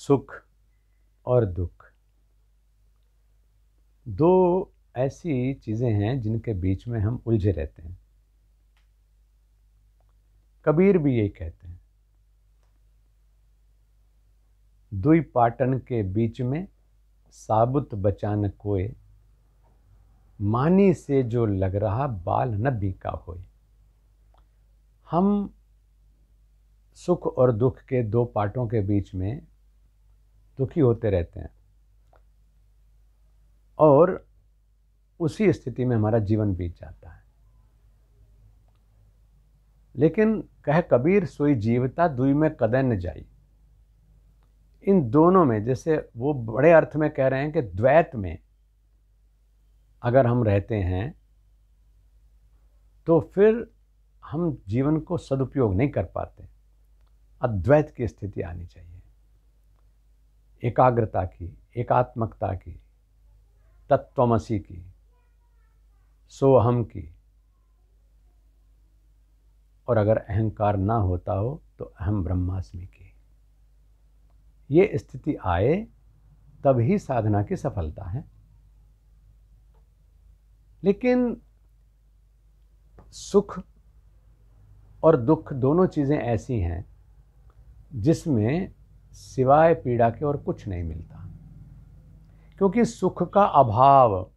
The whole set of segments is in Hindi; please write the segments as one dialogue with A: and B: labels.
A: सुख और दुख दो ऐसी चीज़ें हैं जिनके बीच में हम उलझे रहते हैं। कबीर भी यही कहते हैं, दुई पाटन के बीच में साबुत बचा न कोय, मानी से जो लग रहा बाल न बीका होय। हम सुख और दुख के दो पाटों के बीच में दुखी होते रहते हैं और उसी स्थिति में हमारा जीवन बीत जाता है। लेकिन कह कबीर सोई जीवता दुई में कदे न जाई। इन दोनों में, जैसे वो बड़े अर्थ में कह रहे हैं कि द्वैत में अगर हम रहते हैं तो फिर हम जीवन को सदुपयोग नहीं कर पाते। अद्वैत की स्थिति आनी चाहिए, एकाग्रता की, एकात्मकता की, तत्त्वमसि की, सोहम की। और अगर अहंकार ना होता हो तो अहम ब्रह्मास्मि की। ये स्थिति आए तभी साधना की सफलता है। लेकिन सुख और दुख दोनों चीज़ें ऐसी हैं जिसमें सिवाय पीड़ा के और कुछ नहीं मिलता, क्योंकि सुख का अभाव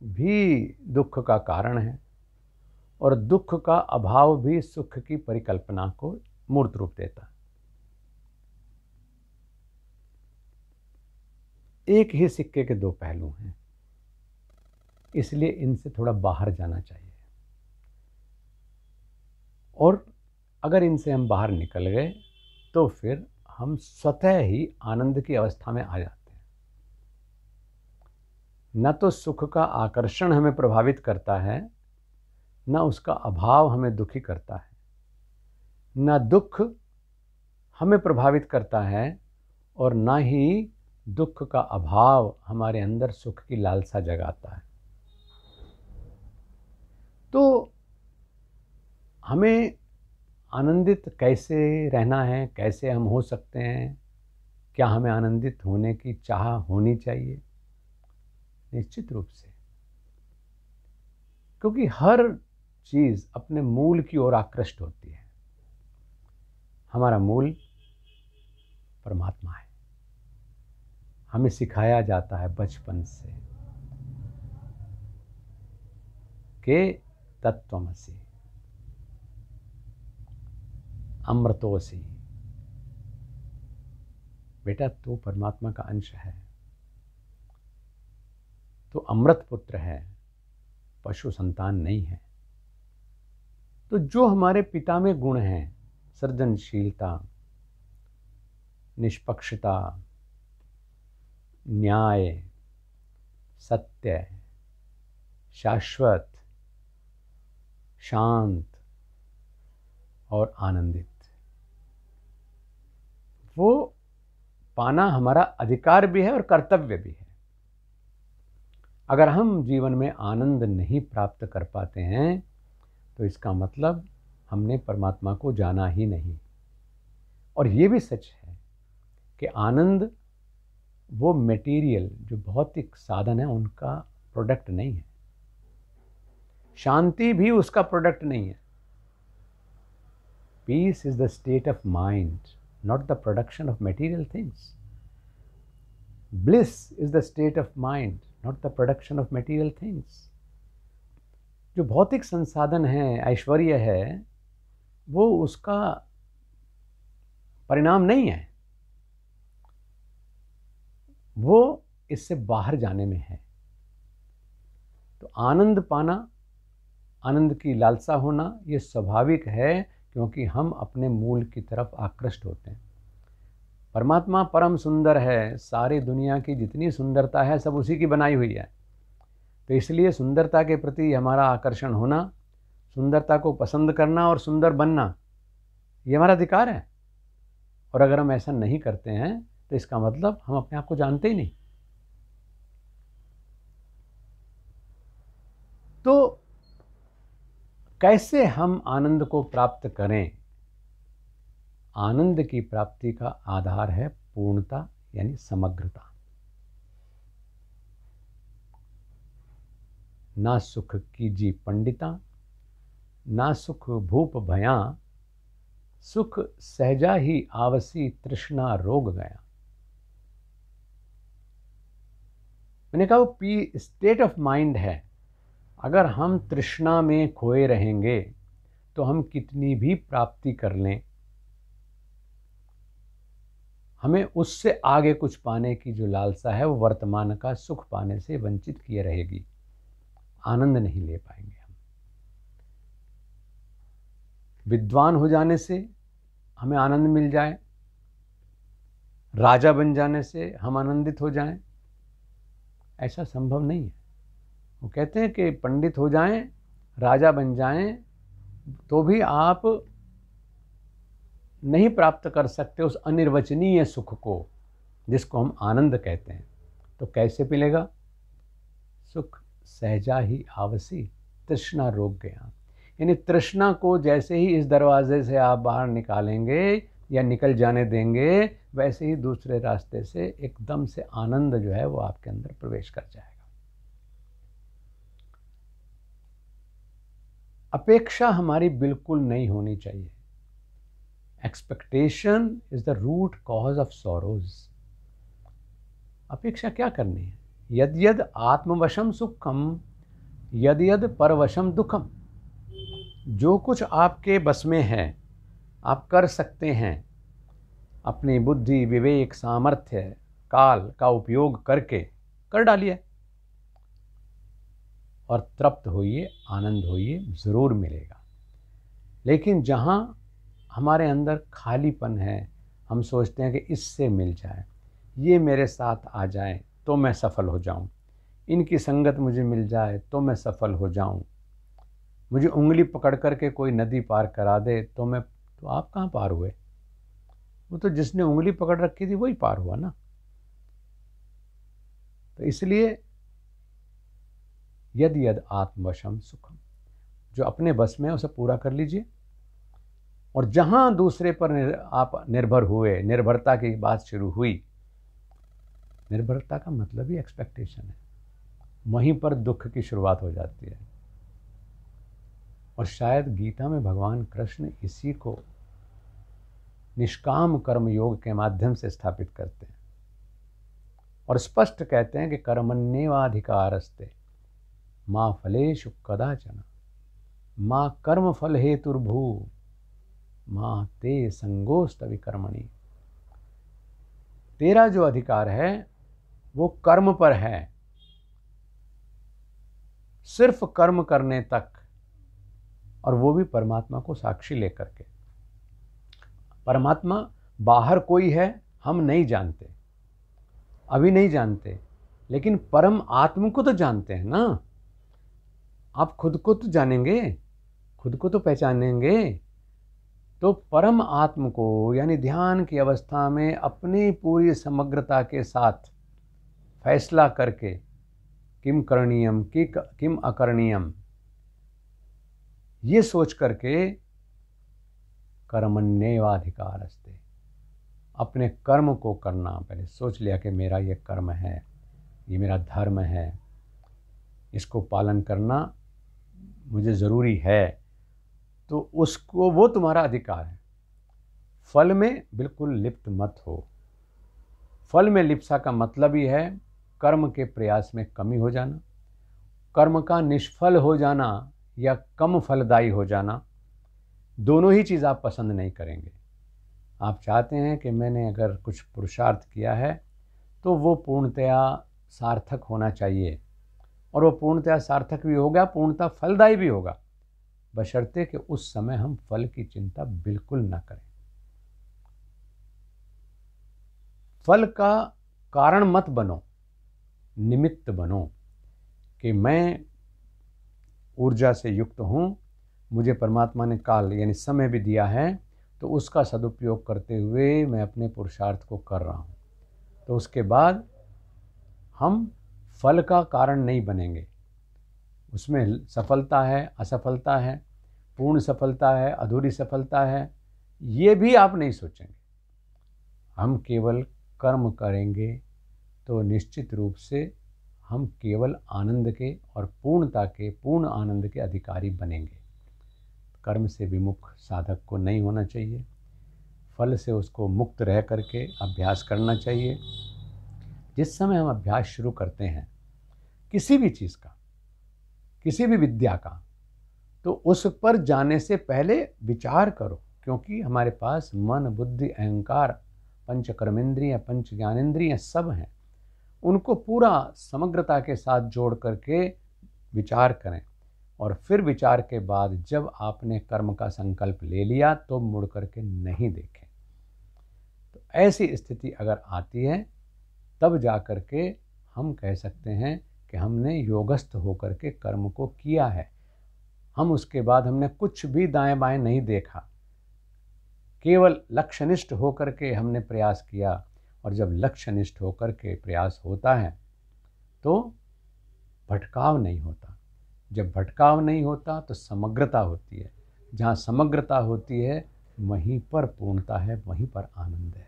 A: भी दुख का कारण है और दुख का अभाव भी सुख की परिकल्पना को मूर्त रूप देता है। एक ही सिक्के के दो पहलू हैं, इसलिए इनसे थोड़ा बाहर जाना चाहिए। और अगर इनसे हम बाहर निकल गए तो फिर हम स्वतः ही आनंद की अवस्था में आ जाते हैं। न तो सुख का आकर्षण हमें प्रभावित करता है, न उसका अभाव हमें दुखी करता है, न दुख हमें प्रभावित करता है और न ही दुख का अभाव हमारे अंदर सुख की लालसा जगाता है। तो हमें आनंदित कैसे रहना है, कैसे हम हो सकते हैं, क्या हमें आनंदित होने की चाह होनी चाहिए? निश्चित रूप से, क्योंकि हर चीज़ अपने मूल की ओर आकृष्ट होती है। हमारा मूल परमात्मा है। हमें सिखाया जाता है बचपन से कि तत्त्वमसि अमृतोसि। बेटा, तू परमात्मा का अंश है, तो अमृत पुत्र है, पशु संतान नहीं है। तो जो हमारे पिता में गुण हैं, सृजनशीलता, निष्पक्षता, न्याय, सत्य, शाश्वत, शांत और आनंदित, वो पाना हमारा अधिकार भी है और कर्तव्य भी है। अगर हम जीवन में आनंद नहीं प्राप्त कर पाते हैं तो इसका मतलब हमने परमात्मा को जाना ही नहीं। और ये भी सच है कि आनंद वो मटेरियल, जो भौतिक साधन है, उनका प्रोडक्ट नहीं है। शांति भी उसका प्रोडक्ट नहीं है। Peace is the state of mind, not the production of material things. Bliss is the state of mind, not the production of material things. जो भौतिक संसाधन है, ऐश्वर्य है, वो उसका परिणाम नहीं है, वो इससे बाहर जाने में है। तो आनंद पाना, आनंद की लालसा होना, ये स्वाभाविक है, क्योंकि हम अपने मूल की तरफ आकृष्ट होते हैं। परमात्मा परम सुंदर है, सारी दुनिया की जितनी सुंदरता है सब उसी की बनाई हुई है। तो इसलिए सुंदरता के प्रति हमारा आकर्षण होना, सुंदरता को पसंद करना और सुंदर बनना, ये हमारा अधिकार है। और अगर हम ऐसा नहीं करते हैं तो इसका मतलब हम अपने आप को जानते ही नहीं। तो कैसे हम आनंद को प्राप्त करें? आनंद की प्राप्ति का आधार है पूर्णता यानी समग्रता। ना सुख कीजी पंडिता, ना सुख भूप भया, सुख सहजा ही आवसी तृष्णा रोग गया। मैंने कहा वो स्टेट ऑफ माइंड है। अगर हम तृष्णा में खोए रहेंगे तो हम कितनी भी प्राप्ति कर लें, हमें उससे आगे कुछ पाने की जो लालसा है वो वर्तमान का सुख पाने से वंचित किए रहेगी, आनंद नहीं ले पाएंगे हम। विद्वान हो जाने से हमें आनंद मिल जाए, राजा बन जाने से हम आनंदित हो जाएं, ऐसा संभव नहीं है। वो कहते हैं कि पंडित हो जाएं, राजा बन जाएं, तो भी आप नहीं प्राप्त कर सकते उस अनिर्वचनीय सुख को जिसको हम आनंद कहते हैं। तो कैसे मिलेगा? सुख सहजा ही आवसी तृष्णा रोक गया। यानी तृष्णा को जैसे ही इस दरवाजे से आप बाहर निकालेंगे या निकल जाने देंगे, वैसे ही दूसरे रास्ते से एकदम से आनंद जो है वो आपके अंदर प्रवेश कर जाएगा। अपेक्षा हमारी बिल्कुल नहीं होनी चाहिए। Expectation is the root cause of sorrows. अपेक्षा क्या करनी है? यद यद आत्मवशम सुखम, यद यद परवशम दुखम। जो कुछ आपके बस में है आप कर सकते हैं, अपनी बुद्धि विवेक सामर्थ्य काल का उपयोग करके कर डालिए और तृप्त होइए, आनंद होइए, ज़रूर मिलेगा। लेकिन जहाँ हमारे अंदर खालीपन है, हम सोचते हैं कि इससे मिल जाए, ये मेरे साथ आ जाए तो मैं सफल हो जाऊं, इनकी संगत मुझे मिल जाए तो मैं सफल हो जाऊं, मुझे उंगली पकड़ करके कोई नदी पार करा दे तो आप कहाँ पार हुए? वो तो जिसने उंगली पकड़ रखी थी वही पार हुआ ना। तो इसलिए यद यद आत्मवशम सुखम, जो अपने बस में है उसे पूरा कर लीजिए। और जहां दूसरे पर आप निर्भर हुए, निर्भरता की बात शुरू हुई, निर्भरता का मतलब ही एक्सपेक्टेशन है, वहीं पर दुख की शुरुआत हो जाती है। और शायद गीता में भगवान कृष्ण इसी को निष्काम कर्म योग के माध्यम से स्थापित करते हैं और स्पष्ट कहते हैं कि कर्मण्येवाधिकारस्ते माँ फलेषु कदाचन माँ कर्म फल हेतुर्भू माँ ते संगोस्त विकर्मणि। तेरा जो अधिकार है वो कर्म पर है, सिर्फ कर्म करने तक, और वो भी परमात्मा को साक्षी लेकर के। परमात्मा बाहर कोई है हम नहीं जानते, अभी नहीं जानते, लेकिन परम आत्म को तो जानते हैं ना। आप खुद को तो जानेंगे, खुद को तो पहचानेंगे। तो परम आत्म को यानी ध्यान की अवस्था में अपनी पूरी समग्रता के साथ फैसला करके किम करणीयम किम अकरणीयम, ये सोच करके कर्मण्येवाधिकारस्ते, अपने कर्म को करना। पहले सोच लिया कि मेरा ये कर्म है, ये मेरा धर्म है, इसको पालन करना मुझे ज़रूरी है, तो उसको, वो तुम्हारा अधिकार है। फल में बिल्कुल लिप्त मत हो। फल में लिप्सा का मतलब ही है कर्म के प्रयास में कमी हो जाना, कर्म का निष्फल हो जाना या कम फलदायी हो जाना। दोनों ही चीज़ आप पसंद नहीं करेंगे। आप चाहते हैं कि मैंने अगर कुछ पुरुषार्थ किया है तो वो पूर्णतया सार्थक होना चाहिए, और वो पूर्णतया सार्थक भी होगा, पूर्णतः फलदायी भी होगा, बशर्ते कि उस समय हम फल की चिंता बिल्कुल न करें। फल का कारण मत बनो, निमित्त बनो कि मैं ऊर्जा से युक्त हूँ, मुझे परमात्मा ने काल यानी समय भी दिया है, तो उसका सदुपयोग करते हुए मैं अपने पुरुषार्थ को कर रहा हूँ। तो उसके बाद हम फल का कारण नहीं बनेंगे। उसमें सफलता है, असफलता है, पूर्ण सफलता है, अधूरी सफलता है, ये भी आप नहीं सोचेंगे। हम केवल कर्म करेंगे तो निश्चित रूप से हम केवल आनंद के और पूर्णता के, पूर्ण आनंद के अधिकारी बनेंगे। कर्म से विमुख साधक को नहीं होना चाहिए, फल से उसको मुक्त रह करके अभ्यास करना चाहिए। जिस समय हम अभ्यास शुरू करते हैं किसी भी चीज़ का, किसी भी विद्या का, तो उस पर जाने से पहले विचार करो, क्योंकि हमारे पास मन, बुद्धि, अहंकार, पंच कर्मेंद्रिय, पंच ज्ञानेंद्रिय सब हैं। उनको पूरा समग्रता के साथ जोड़ करके विचार करें, और फिर विचार के बाद जब आपने कर्म का संकल्प ले लिया तो मुड़ करके नहीं देखें। तो ऐसी स्थिति अगर आती है तब जा करके हम कह सकते हैं कि हमने योगस्थ होकर के कर्म को किया है। हम उसके बाद हमने कुछ भी दाएं बाएं नहीं देखा, केवल लक्ष्यनिष्ठ होकर के हमने प्रयास किया। और जब लक्ष्यनिष्ठ होकर के प्रयास होता है तो भटकाव नहीं होता। जब भटकाव नहीं होता तो समग्रता होती है। जहाँ समग्रता होती है वहीं पर पूर्णता है, वहीं पर आनंद है।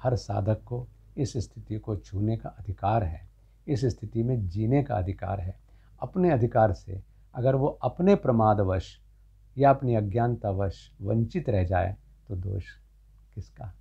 A: हर साधक को इस स्थिति को छूने का अधिकार है, इस स्थिति में जीने का अधिकार है। अपने अधिकार से अगर वो अपने प्रमादवश या अपनी अज्ञानतावश वंचित रह जाए तो दोष किसका?